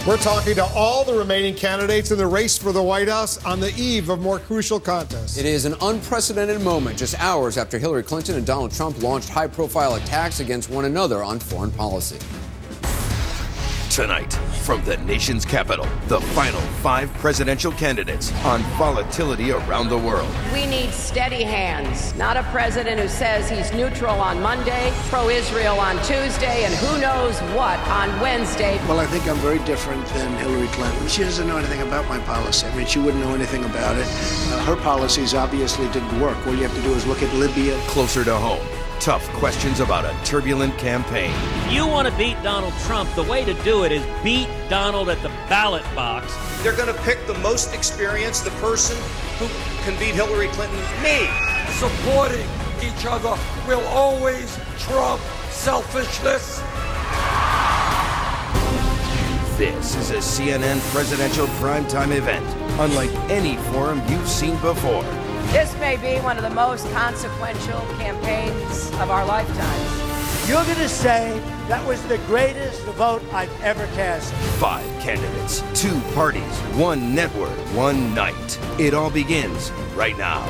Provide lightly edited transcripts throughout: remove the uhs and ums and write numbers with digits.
We're talking to all the remaining candidates in the race for the White House on the eve of more crucial contests. It is an unprecedented moment just hours after Hillary Clinton and Donald Trump launched high-profile attacks against one another on foreign policy. Tonight, from the nation's capital, the final 5 presidential candidates on volatility around the world. We need steady hands, not a president who says he's neutral on Monday, pro-Israel on Tuesday, and who knows what on Wednesday. Well, I think I'm very different than Hillary Clinton. She doesn't know anything about my policy. I mean, she wouldn't know anything about it. Her policies obviously didn't work. All you have to do is look at Libya. Closer to home. Tough questions about a turbulent campaign. If you want to beat Donald Trump, the way to do it is beat Donald at the ballot box. They're going to pick the most experienced, the person who can beat Hillary Clinton, me. Supporting each other will always trump selfishness. This is a CNN presidential primetime event, unlike any forum you've seen before. This may be one of the most consequential campaigns of our lifetimes. You're going to say that was the greatest vote I've ever cast. 5 candidates, 2 parties, 1 network, 1 night. It all begins right now.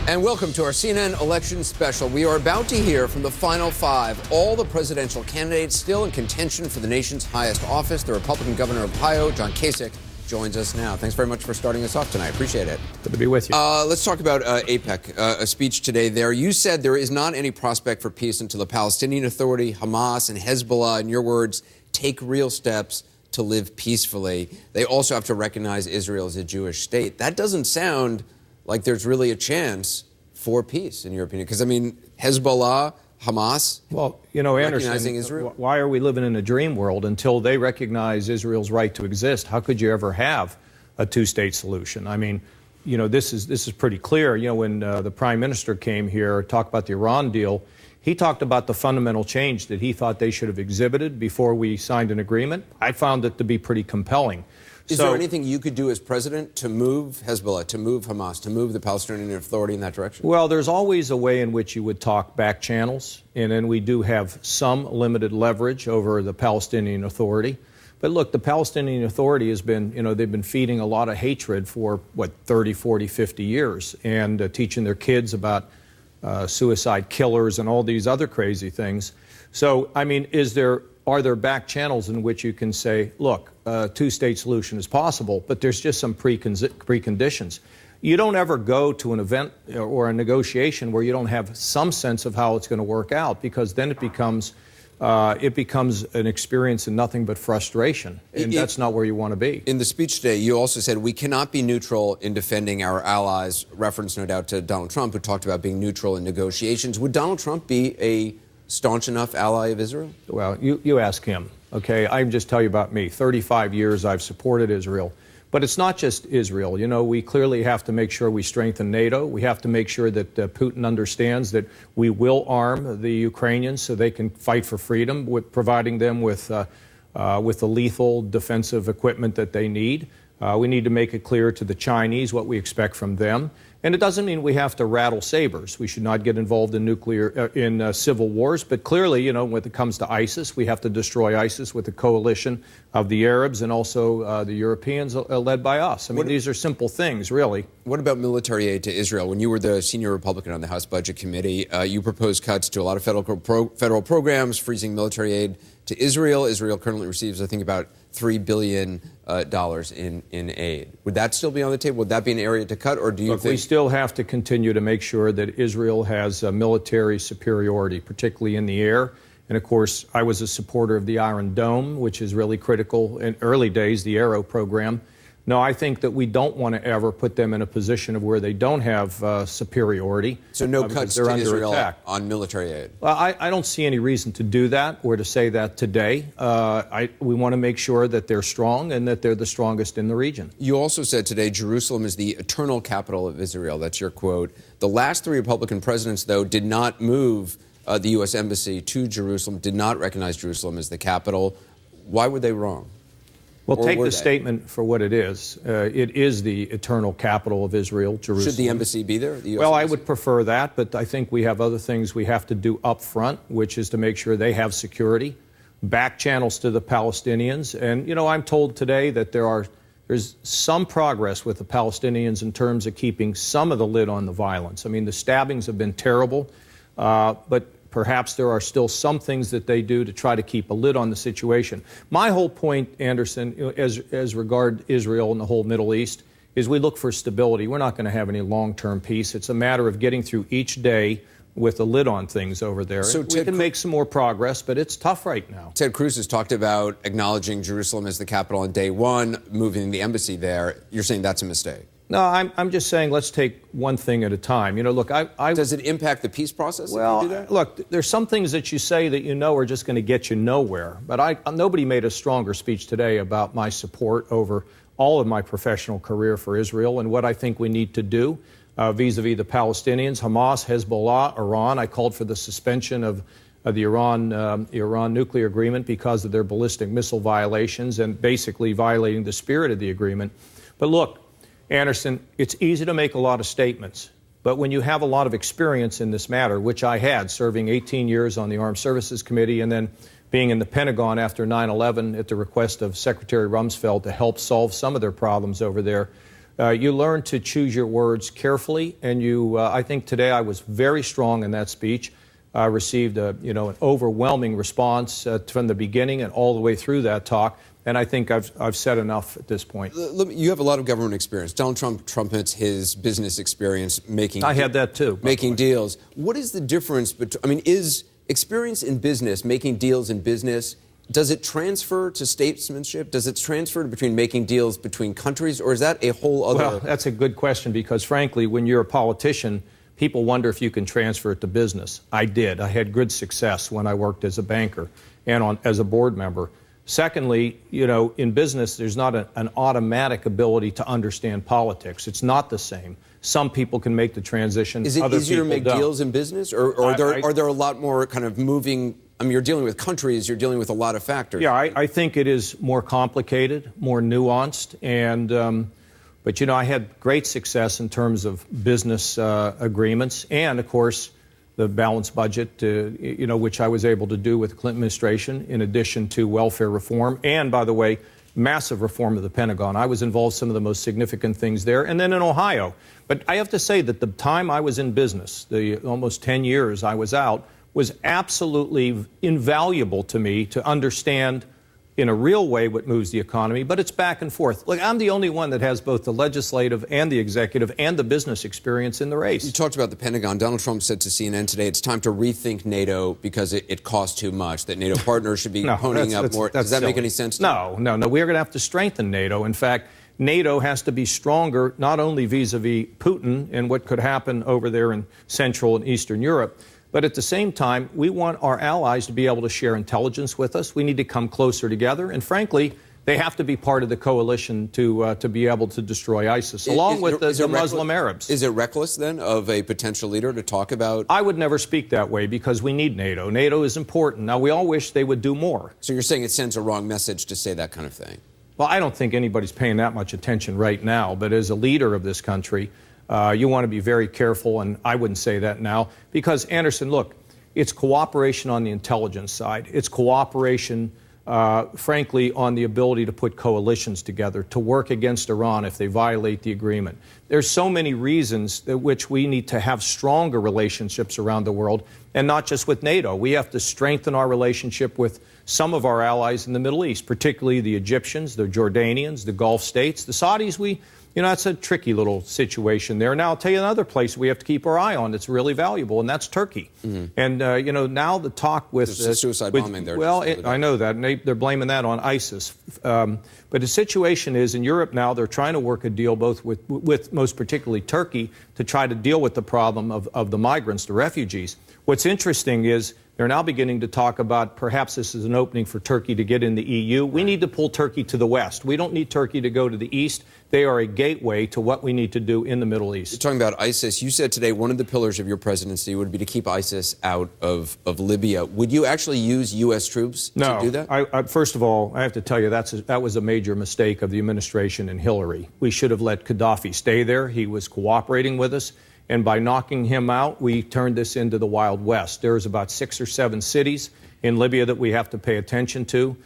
And welcome to our CNN election special. We are about to hear from the final 5, all the presidential candidates still in contention for the nation's highest office. The Republican governor of Ohio, John Kasich, joins us now. Thanks very much for starting us off tonight. Appreciate it. Good to be with you. Let's talk about AIPAC, a speech today there. You said there is not any prospect for peace until the Palestinian Authority, Hamas, and Hezbollah, in your words, take real steps to live peacefully. They also have to recognize Israel as a Jewish state. That doesn't sound like there's really a chance for peace, in your opinion? Because, I mean, Hezbollah, Hamas, well, you know, recognizing Israel? Why are we living in a dream world until they recognize Israel's right to exist? How could you ever have a two-state solution? I mean, you know, this is pretty clear. You know, when the Prime Minister came here, talked about the Iran deal, he talked about the fundamental change that he thought they should have exhibited before we signed an agreement. I found it to be pretty compelling. Is there anything you could do as president to move Hezbollah, to move Hamas, to move the Palestinian Authority in that direction? Well, there's always a way in which you would talk back channels, and then we do have some limited leverage over the Palestinian Authority. But look, the Palestinian Authority has been, you know, they've been feeding a lot of hatred for, 30, 40, 50 years, and teaching their kids about suicide killers and all these other crazy things. So, I mean, are there back channels in which you can say, look, a two-state solution is possible, but there's just some preconditions. You don't ever go to an event or a negotiation where you don't have some sense of how it's going to work out, because then it becomes an experience in nothing but frustration, and that's not where you want to be. In the speech today, you also said we cannot be neutral in defending our allies, reference no doubt to Donald Trump, who talked about being neutral in negotiations. Would Donald Trump be a staunch enough ally of Israel? Well, you ask him, okay? I can just tell you about me. 35 years I've supported Israel. But it's not just Israel. You know, we clearly have to make sure we strengthen NATO. We have to make sure that Putin understands that we will arm the Ukrainians so they can fight for freedom, with providing them with the lethal defensive equipment that they need. We need to make it clear to the Chinese what we expect from them. And it doesn't mean we have to rattle sabers. We should not get involved in civil wars. But clearly, you know, when it comes to ISIS, we have to destroy ISIS with a coalition of the Arabs and also the Europeans led by us. I mean, these are simple things, really. What about military aid to Israel? When you were the senior Republican on the House Budget Committee, you proposed cuts to a lot of federal programs, freezing military aid to Israel. Israel currently receives, I think, about $3 billion in aid. Would that still be on the table? Would that be an area to cut, or do you think... We still have to continue to make sure that Israel has military superiority, particularly in the air. And, of course, I was a supporter of the Iron Dome, which is really critical in early days, the Arrow program. No, I think that we don't want to ever put them in a position of where they don't have superiority. So no cuts to Israel attack on military aid? Well, I don't see any reason to do that or to say that today. We want to make sure that they're strong and that they're the strongest in the region. You also said today Jerusalem is the eternal capital of Israel. That's your quote. The last 3 Republican presidents, though, did not move the U.S. Embassy to Jerusalem, did not recognize Jerusalem as the capital. Why were they wrong? Well, take the statement for what it is. It is the eternal capital of Israel, Jerusalem. Should the embassy be there? The US well, embassy? I would prefer that, but I think we have other things we have to do up front, which is to make sure they have security, back channels to the Palestinians. And, you know, I'm told today that there's some progress with the Palestinians in terms of keeping some of the lid on the violence. I mean, the stabbings have been terrible, but perhaps there are still some things that they do to try to keep a lid on the situation. My whole point, Anderson, as regard Israel and the whole Middle East, is we look for stability. We're not going to have any long-term peace. It's a matter of getting through each day with a lid on things over there. So we can make some more progress, but it's tough right now. Ted Cruz has talked about acknowledging Jerusalem as the capital on day one, moving the embassy there. You're saying that's a mistake? No, I'm just saying let's take one thing at a time. You know, look, Does it impact the peace process well, if you do that? Look, there's some things that you say that you know are just going to get you nowhere. But nobody made a stronger speech today about my support over all of my professional career for Israel and what I think we need to do vis-a-vis the Palestinians, Hamas, Hezbollah, Iran. I called for the suspension of the Iran nuclear agreement because of their ballistic missile violations and basically violating the spirit of the agreement. But look, Anderson, it's easy to make a lot of statements, but when you have a lot of experience in this matter, which I had, serving 18 years on the Armed Services Committee and then being in the Pentagon after 9/11 at the request of Secretary Rumsfeld to help solve some of their problems over there, you learn to choose your words carefully, and I think today I was very strong in that speech. I received an overwhelming response from the beginning and all the way through that talk. And I think I've said enough at this point. You have a lot of government experience. Donald Trump trumpets his business experience making. I had that too. Making deals. What is the difference between? I mean, is experience in business, making deals in business, does it transfer to statesmanship? Does it transfer between making deals between countries, or is that a whole other? Well, that's a good question because, frankly, when you're a politician, people wonder if you can transfer it to business. I did. I had good success when I worked as a banker and as a board member. Secondly, you know, in business, there's not an automatic ability to understand politics. It's not the same. Some people can make the transition. Is it easier to make deals in business, or are there a lot more kind of moving? I mean, you're dealing with countries. You're dealing with a lot of factors. Yeah, I think it is more complicated, more nuanced, and but you know, I had great success in terms of business agreements, and of course, the balanced budget, which I was able to do with the Clinton administration, in addition to welfare reform, and, by the way, massive reform of the Pentagon. I was involved in some of the most significant things there, and then in Ohio. But I have to say that the time I was in business, the almost 10 years I was out, was absolutely invaluable to me to understand in a real way what moves the economy, but it's back and forth. Look, I'm the only one that has both the legislative and the executive and the business experience in the race. You talked about the Pentagon. Donald Trump said to CNN today it's time to rethink NATO because it costs too much, that NATO partners should be ponying up more. Does that make any sense to you? No. We're going to have to strengthen NATO. In fact, NATO has to be stronger, not only vis-a-vis Putin and what could happen over there in Central and Eastern Europe, but at the same time, we want our allies to be able to share intelligence with us. We need to come closer together. And frankly, they have to be part of the coalition to be able to destroy ISIS, along with the Muslim Arabs. Is it reckless, then, of a potential leader to talk about? I would never speak that way because we need NATO. NATO is important. Now, we all wish they would do more. So you're saying it sends a wrong message to say that kind of thing? Well, I don't think anybody's paying that much attention right now. But as a leader of this country, you want to be very careful, and I wouldn't say that now. Because, Anderson, look, it's cooperation on the intelligence side. It's cooperation, frankly, on the ability to put coalitions together, to work against Iran if they violate the agreement. There's so many reasons that which we need to have stronger relationships around the world, and not just with NATO. We have to strengthen our relationship with some of our allies in the Middle East, particularly the Egyptians, the Jordanians, the Gulf states, the Saudis. That's a tricky little situation there. Now, I'll tell you another place we have to keep our eye on that's really valuable, and that's Turkey. Mm-hmm. And, now the talk with... There's a suicide bombing there. Well, I know that, and they're blaming that on ISIS. But the situation is, in Europe now, they're trying to work a deal both with most particularly Turkey to try to deal with the problem of the migrants, the refugees. What's interesting is They're now beginning to talk about perhaps this is an opening for Turkey to get in the EU. We need to pull Turkey to the west. We don't need Turkey to go to the east. They are a gateway to what we need to do in the Middle East. You're talking about ISIS. You said today one of the pillars of your presidency would be to keep ISIS out of Libya. Would you actually use U.S. troops to do that? First of all, I have to tell you that was a major mistake of the administration and Hillary. We should have let Gaddafi stay there. He was cooperating with us. And by knocking him out, we turned this into the Wild West. There's about 6 or 7 cities in Libya that we have to pay attention to.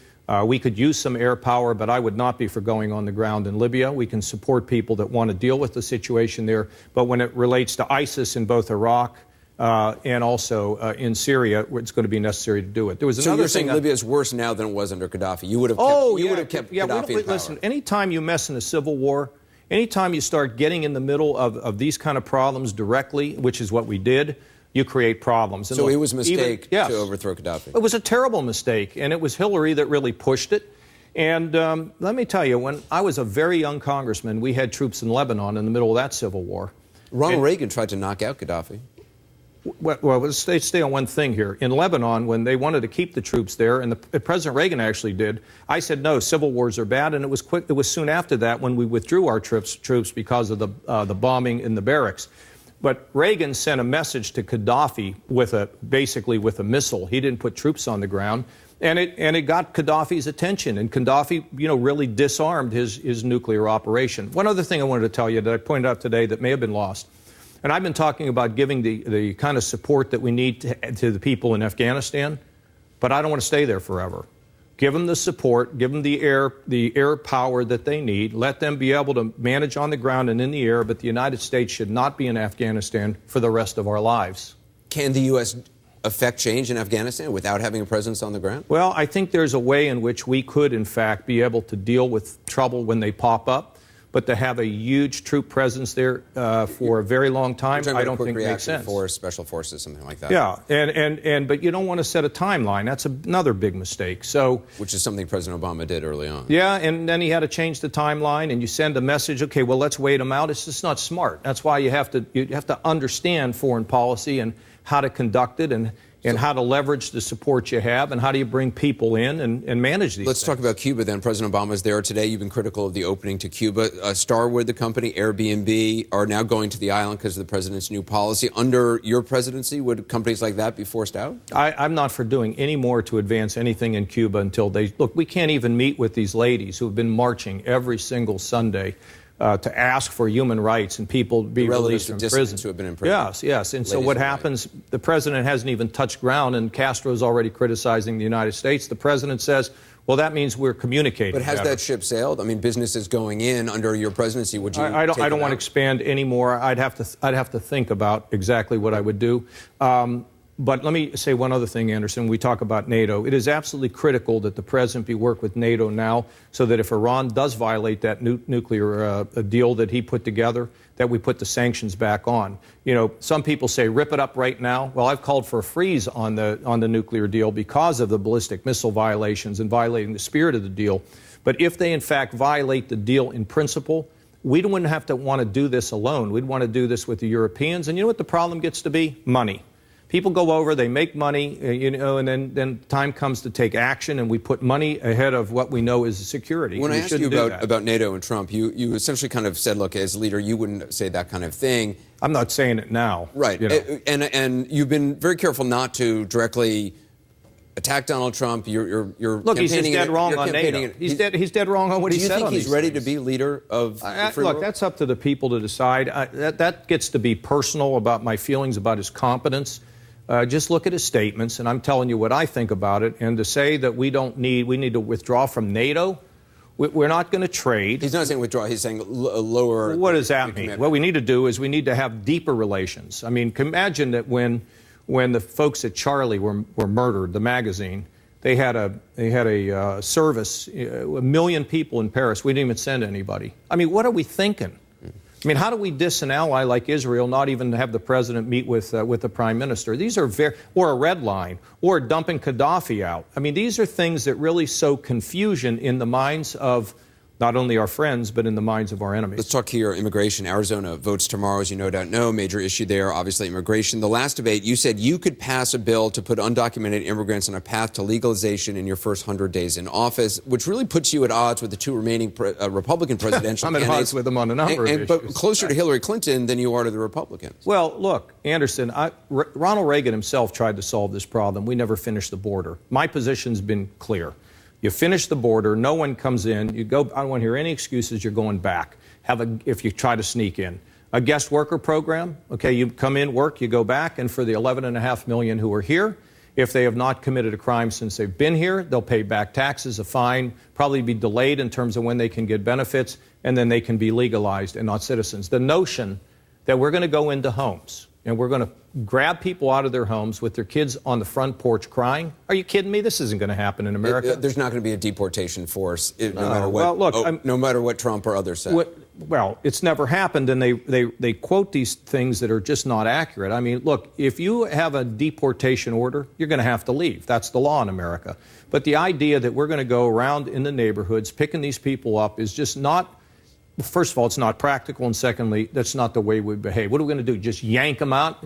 We could use some air power, but I would not be for going on the ground in Libya. We can support people that want to deal with the situation there. But when it relates to ISIS in both Iraq and also in Syria, it's going to be necessary to do it. There was so another you're thing. saying Libya is worse now than it was under Gaddafi? You would have kept Gaddafi in power. Listen, anytime you mess in a civil war, anytime you start getting in the middle of these kind of problems directly, which is what we did, you create problems. And so look, it was a mistake to overthrow Gaddafi? It was a terrible mistake, and it was Hillary that really pushed it. And let me tell you, when I was a very young congressman, we had troops in Lebanon in the middle of that civil war. Ronald Reagan tried to knock out Gaddafi. Well, let's stay on one thing here. In Lebanon, when they wanted to keep the troops there, and President Reagan actually did, I said, no, civil wars are bad, and it was quick. It was soon after that when we withdrew our troops because of the bombing in the barracks. But Reagan sent a message to Gaddafi basically with a missile. He didn't put troops on the ground, and it got Gaddafi's attention, and Gaddafi, really disarmed his nuclear operation. One other thing I wanted to tell you that I pointed out today that may have been lost. And I've been talking about giving the kind of support that we need to the people in Afghanistan, but I don't want to stay there forever. Give them the support, give them the air power that they need, let them be able to manage on the ground and in the air, but the United States should not be in Afghanistan for the rest of our lives. Can the U.S. affect change in Afghanistan without having a presence on the ground? Well, I think there's a way in which we could, in fact, be able to deal with trouble when they pop up. But to have a huge troop presence there for a very long time, I don't think makes sense. Force, special forces, something like that. Yeah, but you don't want to set a timeline. That's another big mistake. Which is something President Obama did early on. Yeah, and then he had to change the timeline, and you send a message. Okay, well, let's wait them out. It's just not smart. That's why you have to understand foreign policy and how to conduct it and how to leverage the support you have, and how do you bring people in and manage these Let's things. talk about Cuba then. President Obama is there today. You've been critical of the opening to Cuba. Starwood, the company, Airbnb, are now going to the island because of the president's new policy. Under your presidency, would companies like that be forced out? I'm not for doing any more to advance anything in Cuba until they... Look, we can't even meet with these ladies who have been marching every single Sunday to ask for human rights and people to be released from prison. Who have been in prison. Yes. And so what happens, the president hasn't even touched ground, and Castro's already criticizing the United States. The president says, well, that means we're communicating But has better. that ship sailed? I mean, businesses going in under your presidency, would you I don't want to expand any more. I'd have to think about exactly what I would do. But let me say one other thing, Anderson. We talk about NATO. It is absolutely critical that the president be work with NATO now so that if Iran does violate that nuclear deal that he put together, that we put the sanctions back on. Some people say rip it up right now. Well, I've called for a freeze on the nuclear deal because of the ballistic missile violations and violating the spirit of the deal. But if they, in fact, violate the deal in principle, we wouldn't have to want to do this alone. We'd want to do this with the Europeans. And you know what the problem gets to be? Money. People go over, they make money, and then time comes to take action, and we put money ahead of what we know is security. When I asked you about NATO and Trump, you essentially kind of said, look, as a leader, you wouldn't say that kind of thing. I'm not saying it now. Right. And you've been very careful not to directly attack Donald Trump. You're look, he's just dead wrong on NATO. He's dead wrong on what he said on these things. Do you think he's ready to be leader of the free world? Look, that's up to the people to decide. That gets to be personal about my feelings about his competence. Just look at his statements, and I'm telling you what I think about it. And to say that we need to withdraw from NATO, we're not going to trade. He's not saying withdraw. He's saying lower. What does that mean? What we need to do is we need to have deeper relations. I mean, imagine that when the folks at Charlie were murdered, the magazine, they had a service, 1 million people in Paris. We didn't even send anybody. I mean, what are we thinking? I mean, how do we diss an ally like Israel, not even have the president meet with the prime minister? These are or a red line, or dumping Gaddafi out. I mean, these are things that really sow confusion in the minds of not only our friends, but in the minds of our enemies. Let's talk here immigration. Arizona votes tomorrow, as you no doubt know. Major issue there, obviously, immigration. The last debate, you said you could pass a bill to put undocumented immigrants on a path to legalization in your first 100 days in office, which really puts you at odds with the two remaining Republican presidential candidates. I'm at odds with them on a number of issues. But closer to Hillary Clinton than you are to the Republicans. Well, look, Anderson, Ronald Reagan himself tried to solve this problem. We never finished the border. My position's been clear. You finish the border, no one comes in, you go, I don't want to hear any excuses, you're going back. If you try to sneak in. A guest worker program, okay, you come in, work, you go back, and for the 11.5 million who are here, if they have not committed a crime since they've been here, they'll pay back taxes, a fine, probably be delayed in terms of when they can get benefits, and then they can be legalized and not citizens. The notion that we're going to go into homes and we're going to grab people out of their homes with their kids on the front porch crying. Are you kidding me? This isn't going to happen in America. There's not going to be a deportation force, no matter what. Well, look, no matter what Trump or others say. Well, it's never happened, and they quote these things that are just not accurate. I mean, look, if you have a deportation order, you're going to have to leave. That's the law in America. But the idea that we're going to go around in the neighborhoods picking these people up is just not. First of all, it's not practical, and secondly, that's not the way we behave. What are we going to do? Just yank them out,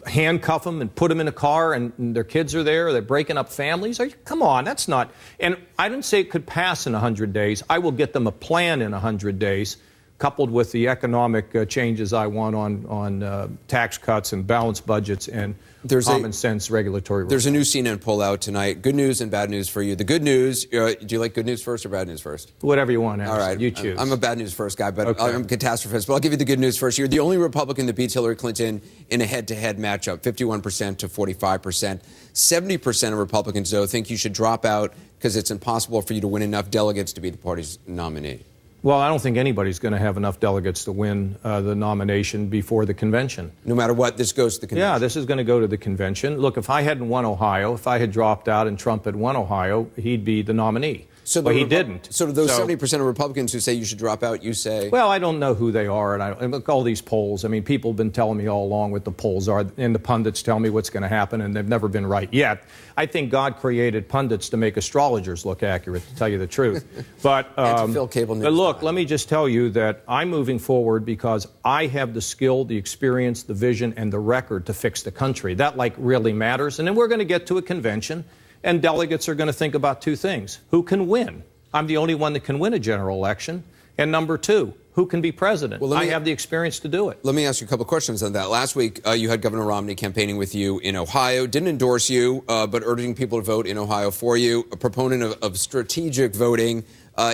handcuff them and put them in a car, and their kids are there? They're breaking up families? Come on, that's not. And I didn't say it could pass in 100 days. I will get them a plan in 100 days, coupled with the economic changes I want on tax cuts and balanced budgets and common sense regulatory. There's a new CNN poll out tonight. Good news and bad news for you. The good news, do you like good news first or bad news first? Whatever you want, All right. You choose. I'm a bad news first guy, but okay. I'm a catastrophist. But I'll give you the good news first. You're the only Republican that beats Hillary Clinton in a head-to-head matchup, 51% to 45%. 70% of Republicans, though, think you should drop out because it's impossible for you to win enough delegates to be the party's nominee. Well, I don't think anybody's going to have enough delegates to win the nomination before the convention. No matter what, this goes to the convention. Yeah, this is going to go to the convention. Look, if I hadn't won Ohio, if I had dropped out and Trump had won Ohio, he'd be the nominee. But he didn't. So to those 70% of Republicans who say you should drop out, you say? Well, I don't know who they are. And look, all these polls, I mean, people have been telling me all along what the polls are, and the pundits tell me what's going to happen, and they've never been right yet. I think God created pundits to make astrologers look accurate, to tell you the truth. But look, let me just tell you that I'm moving forward because I have the skill, the experience, the vision, and the record to fix the country. That, really matters. And then we're going to get to a convention. And delegates are going to think about two things. Who can win? I'm the only one that can win a general election. And number two, who can be president? Well, I have the experience to do it. Let me ask you a couple questions on that. Last week, you had Governor Romney campaigning with you in Ohio. Didn't endorse you, but urging people to vote in Ohio for you. A proponent of strategic voting. In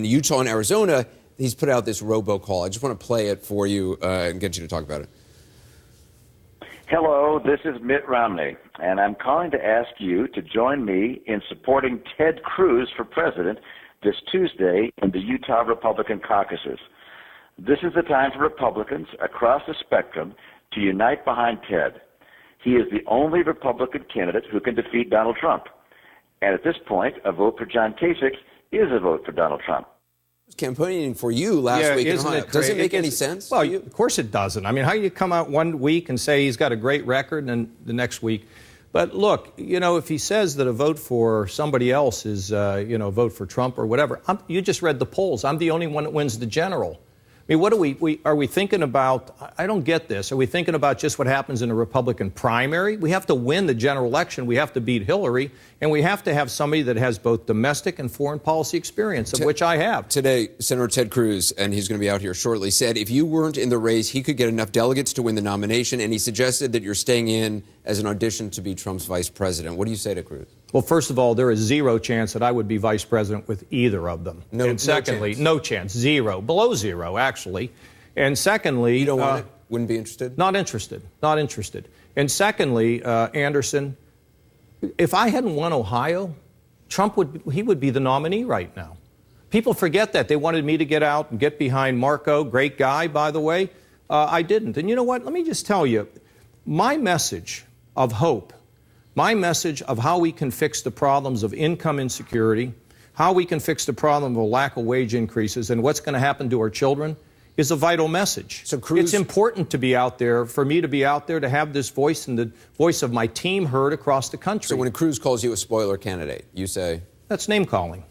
Utah and Arizona, he's put out this robocall. I just want to play it for you and get you to talk about it. Hello, this is Mitt Romney, and I'm calling to ask you to join me in supporting Ted Cruz for president this Tuesday in the Utah Republican caucuses. This is the time for Republicans across the spectrum to unite behind Ted. He is the only Republican candidate who can defeat Donald Trump. And at this point, a vote for John Kasich is a vote for Donald Trump. Campaigning for you last week in Ohio. Does it make any sense? Well, of course it doesn't. I mean, how do you come out one week and say he's got a great record and then the next week? But look, if he says that a vote for somebody else is, a vote for Trump or whatever, you just read the polls. I'm the only one that wins the general. I mean, what are we thinking about? I don't get this. Are we thinking about just what happens in a Republican primary? We have to win the general election. We have to beat Hillary. And we have to have somebody that has both domestic and foreign policy experience, of which I have. Today, Senator Ted Cruz, and he's going to be out here shortly, said if you weren't in the race, he could get enough delegates to win the nomination. And he suggested that you're staying in as an audition to be Trump's vice president. What do you say to Cruz? Well, first of all, there is zero chance that I would be vice president with either of them. And secondly, no chance. Zero. Below zero, actually. And secondly... You don't want it? Wouldn't be interested? Not interested. Not interested. And secondly, Anderson, if I hadn't won Ohio, Trump would be the nominee right now. People forget that. They wanted me to get out and get behind Marco. Great guy, by the way. I didn't. And you know what? Let me just tell you, my message of hope, my message of how we can fix the problems of income insecurity, how we can fix the problem of a lack of wage increases, and what's going to happen to our children is a vital message. So it's important to be out there, for me to be out there, to have this voice and the voice of my team heard across the country. So when Cruz calls you a spoiler candidate, you say? That's name calling.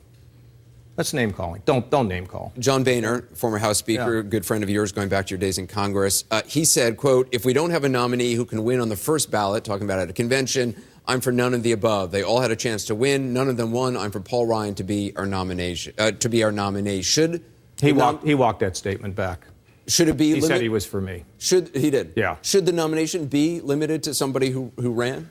That's name calling. Don't name call. John Boehner, former House Speaker, good friend of yours going back to your days in Congress, he said, quote, if we don't have a nominee who can win on the first ballot, talking about at a convention, I'm for none of the above. They all had a chance to win. None of them won. I'm for Paul Ryan to be our nomination. He walked that statement back. Should it be? He said he was for me. He did. Yeah. Should the nomination be limited to somebody who ran?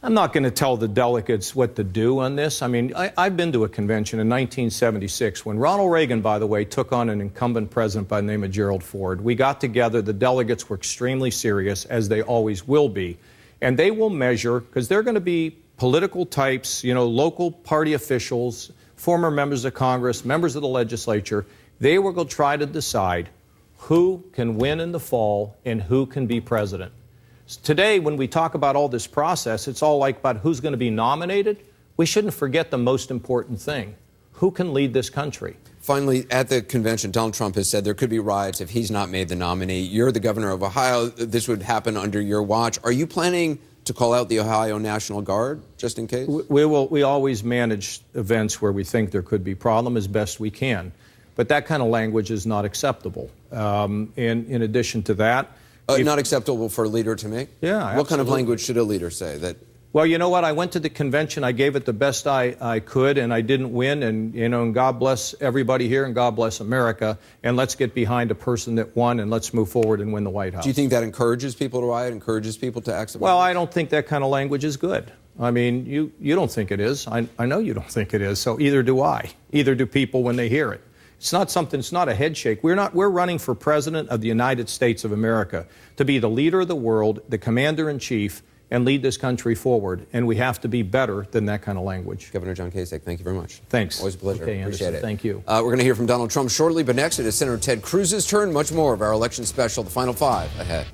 I'm not going to tell the delegates what to do on this. I mean, I've been to a convention in 1976 when Ronald Reagan, by the way, took on an incumbent president by the name of Gerald Ford. We got together. The delegates were extremely serious, as they always will be. And they will measure, because they're going to be political types, local party officials, former members of Congress, members of the legislature. They will go try to decide who can win in the fall and who can be president. Today, when we talk about all this process, it's all like about who's going to be nominated. We shouldn't forget the most important thing. Who can lead this country? Finally, at the convention, Donald Trump has said there could be riots if he's not made the nominee. You're the governor of Ohio. This would happen under your watch. Are you planning to call out the Ohio National Guard, just in case? We always manage events where we think there could be problem as best we can. But that kind of language is not acceptable. And in addition to that... not acceptable for a leader to make? Yeah, absolutely. What kind of language should a leader say? Well, you know what? I went to the convention. I gave it the best I could, and I didn't win. And God bless everybody here, and God bless America. And let's get behind a person that won, and let's move forward and win the White House. Do you think that encourages people to riot, encourages people to act? Well, I don't think that kind of language is good. I mean, you don't think it is. I know you don't think it is. So either do I. Either do people when they hear it. It's not something, it's not a head shake. We're running for President of the United States of America to be the leader of the world, the commander-in-chief, and lead this country forward. And we have to be better than that kind of language. Governor John Kasich, thank you very much. Thanks. Always a pleasure. Okay, Appreciate it. Thank you. We're going to hear from Donald Trump shortly, but next it is Senator Ted Cruz's turn. Much more of our election special, The Final Five, ahead.